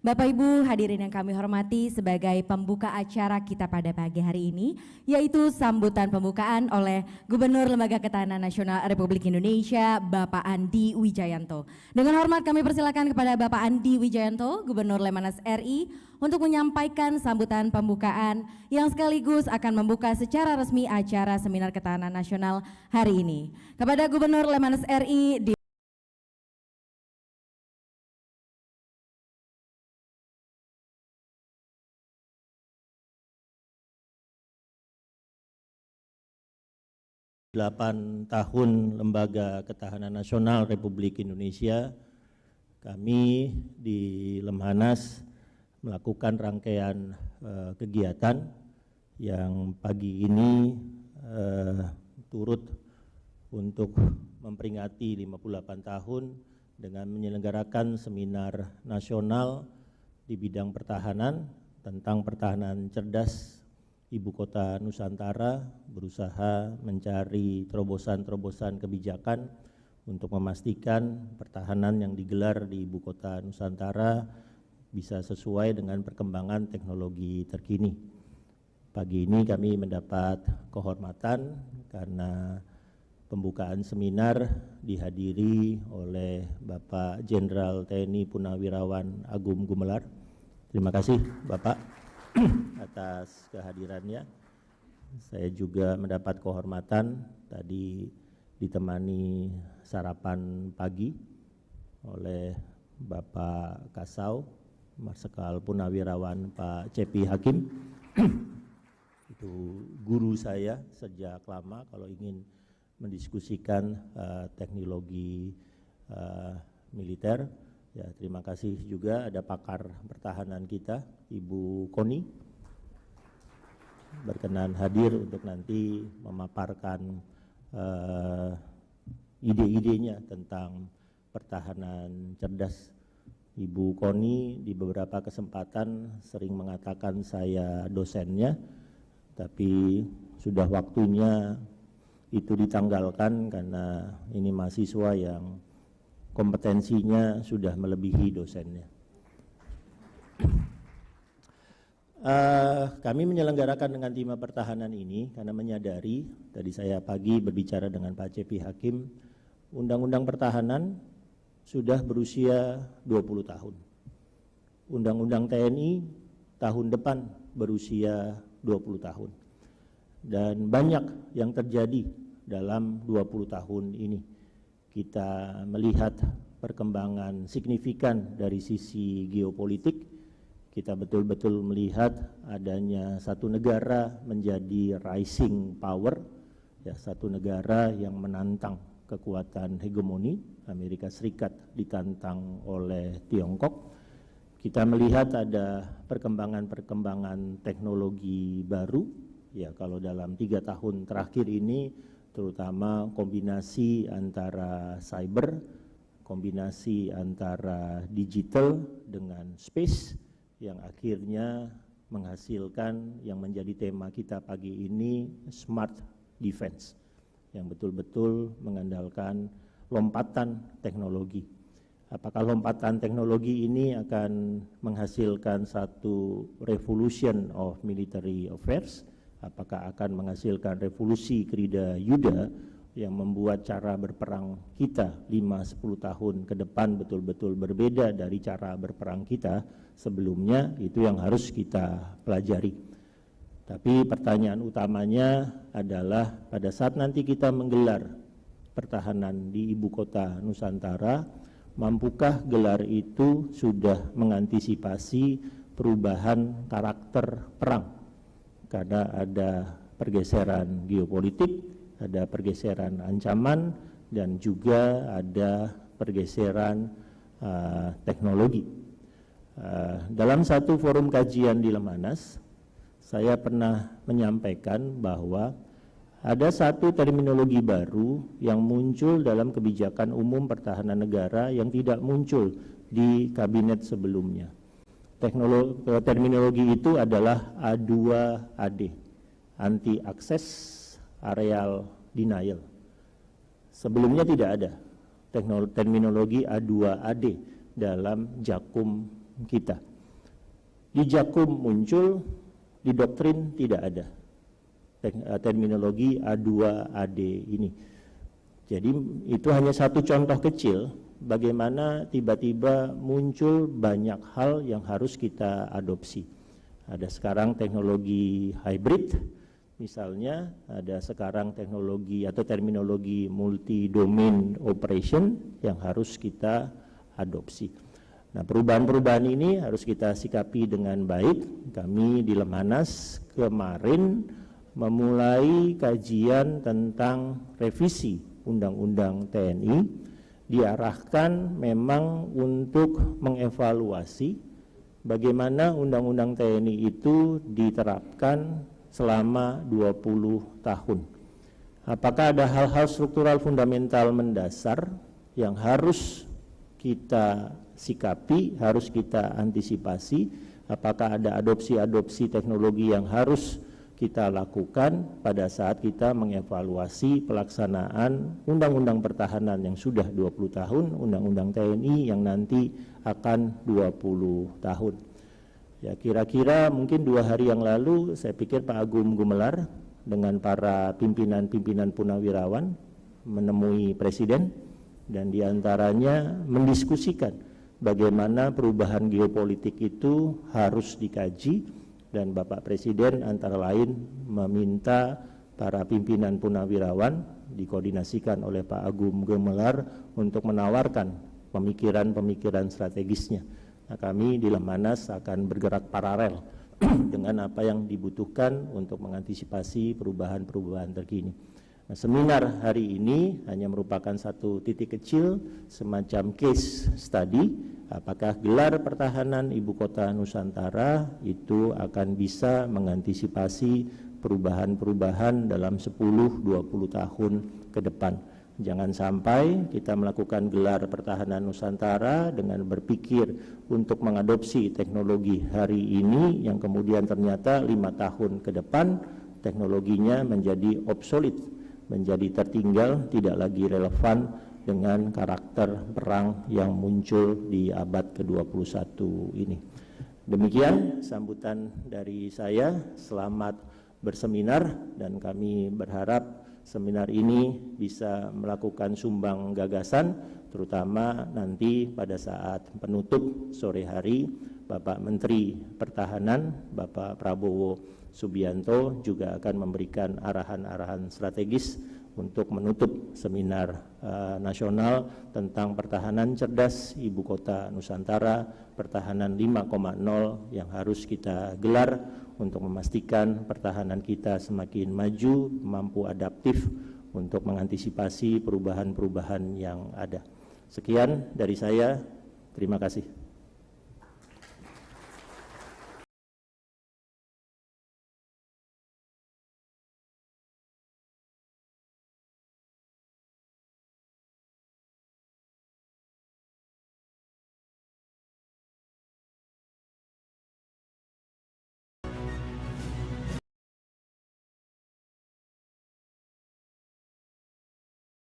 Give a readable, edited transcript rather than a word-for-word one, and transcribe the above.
Bapak Ibu hadirin yang kami hormati, sebagai pembuka acara kita pada pagi hari ini, yaitu sambutan pembukaan oleh Gubernur Lembaga Ketahanan Nasional Republik Indonesia, Bapak Andi Wijayanto. Dengan hormat kami persilakan kepada Bapak Andi Wijayanto, Gubernur Lemhanas RI, untuk menyampaikan sambutan pembukaan yang sekaligus akan membuka secara resmi acara Seminar Ketahanan Nasional hari ini. Kepada Gubernur Lemhanas RI, Delapan tahun Lembaga Ketahanan Nasional Republik Indonesia, kami di Lemhanas melakukan rangkaian kegiatan yang pagi ini turut untuk memperingati 58 tahun dengan menyelenggarakan seminar nasional di bidang pertahanan tentang pertahanan cerdas Ibu Kota Nusantara, berusaha mencari terobosan-terobosan kebijakan untuk memastikan pertahanan yang digelar di Ibu Kota Nusantara bisa sesuai dengan perkembangan teknologi terkini. Pagi ini kami mendapat kehormatan karena pembukaan seminar dihadiri oleh Bapak Jenderal TNI Purnawirawan Agung Gumelar. Terima kasih Bapak atas kehadirannya. Saya juga mendapat kehormatan tadi ditemani sarapan pagi oleh Bapak Kasau, Marsikal Purnawirawan Pak Cepi Hakim. Itu guru saya sejak lama kalau ingin mendiskusikan teknologi militer. Ya, terima kasih juga ada pakar pertahanan kita, Ibu Koni, berkenan hadir untuk nanti memaparkan ide-idenya tentang pertahanan cerdas. Ibu Koni di beberapa kesempatan sering mengatakan saya dosennya, tapi sudah waktunya itu ditanggalkan karena ini mahasiswa yang kompetensinya sudah melebihi dosennya. Kami menyelenggarakan dengan tema pertahanan ini karena menyadari, tadi saya pagi berbicara dengan Pak Cepi Hakim, Undang-Undang Pertahanan sudah berusia 20 tahun. Undang-Undang TNI tahun depan berusia 20 tahun. Dan banyak yang terjadi dalam 20 tahun ini. Kita melihat perkembangan signifikan dari sisi geopolitik. Kita betul-betul melihat adanya satu negara menjadi rising power, ya, satu negara yang menantang kekuatan hegemoni. Amerika Serikat ditantang oleh Tiongkok. Kita melihat ada perkembangan-perkembangan teknologi baru, ya, kalau dalam 3 tahun terakhir ini terutama kombinasi antara cyber, kombinasi antara digital dengan space yang akhirnya menghasilkan yang menjadi tema kita pagi ini, smart defense, yang betul-betul mengandalkan lompatan teknologi. Apakah lompatan teknologi ini akan menghasilkan satu revolution of military affairs? Apakah akan menghasilkan revolusi Krida Yuda yang membuat cara berperang kita 5-10 tahun ke depan betul-betul berbeda dari cara berperang kita sebelumnya? Itu yang harus kita pelajari. Tapi pertanyaan utamanya adalah pada saat nanti kita menggelar pertahanan di Ibu Kota Nusantara, mampukah gelar itu sudah mengantisipasi perubahan karakter perang? Karena ada pergeseran geopolitik, ada pergeseran ancaman, dan juga ada pergeseran teknologi. Dalam satu forum kajian di Lemhanas, saya pernah menyampaikan bahwa ada satu terminologi baru yang muncul dalam kebijakan umum pertahanan negara yang tidak muncul di kabinet sebelumnya. Terminologi itu adalah A2AD, Anti Access Areal Denial. Sebelumnya tidak ada terminologi A2AD dalam Jakum kita. Di Jakkum muncul, di doktrin tidak ada terminologi A2AD ini. Jadi itu hanya satu contoh kecil bagaimana tiba-tiba muncul banyak hal yang harus kita adopsi. Ada sekarang teknologi hybrid, misalnya ada sekarang teknologi atau terminologi multi-domain operation yang harus kita adopsi. Nah, perubahan-perubahan ini harus kita sikapi dengan baik. Kami di Lemhanas kemarin memulai kajian tentang revisi Undang-Undang TNI, diarahkan memang untuk mengevaluasi bagaimana Undang-Undang TNI itu diterapkan selama 20 tahun. Apakah ada hal-hal struktural fundamental mendasar yang harus kita sikapi, harus kita antisipasi? Apakah ada adopsi-adopsi teknologi yang harus kita lakukan pada saat kita mengevaluasi pelaksanaan Undang-Undang Pertahanan yang sudah 20 tahun, Undang-Undang TNI yang nanti akan 20 tahun. Ya, kira-kira mungkin 2 hari yang lalu saya pikir Pak Agung Gumelar dengan para pimpinan-pimpinan Purnawirawan menemui Presiden dan diantaranya mendiskusikan bagaimana perubahan geopolitik itu harus dikaji. Dan Bapak Presiden antara lain meminta para pimpinan Purnawirawan dikoordinasikan oleh Pak Agung Gumelar untuk menawarkan pemikiran-pemikiran strategisnya. Nah, kami di Lemhanas akan bergerak paralel dengan apa yang dibutuhkan untuk mengantisipasi perubahan-perubahan terkini. Nah, seminar hari ini hanya merupakan satu titik kecil semacam case study. Apakah gelar pertahanan Ibu Kota Nusantara itu akan bisa mengantisipasi perubahan-perubahan dalam 10-20 tahun ke depan. Jangan sampai kita melakukan gelar pertahanan Nusantara dengan berpikir untuk mengadopsi teknologi hari ini yang kemudian ternyata 5 tahun ke depan teknologinya menjadi obsolete, menjadi tertinggal, tidak lagi relevan dengan karakter perang yang muncul di abad ke-21 ini. Demikian sambutan dari saya, selamat berseminar dan kami berharap seminar ini bisa melakukan sumbang gagasan, terutama nanti pada saat penutup sore hari Bapak Menteri Pertahanan, Bapak Prabowo Subianto juga akan memberikan arahan-arahan strategis untuk menutup seminar nasional tentang pertahanan cerdas Ibu Kota Nusantara, pertahanan 5.0 yang harus kita gelar untuk memastikan pertahanan kita semakin maju, mampu adaptif untuk mengantisipasi perubahan-perubahan yang ada. Sekian dari saya, terima kasih.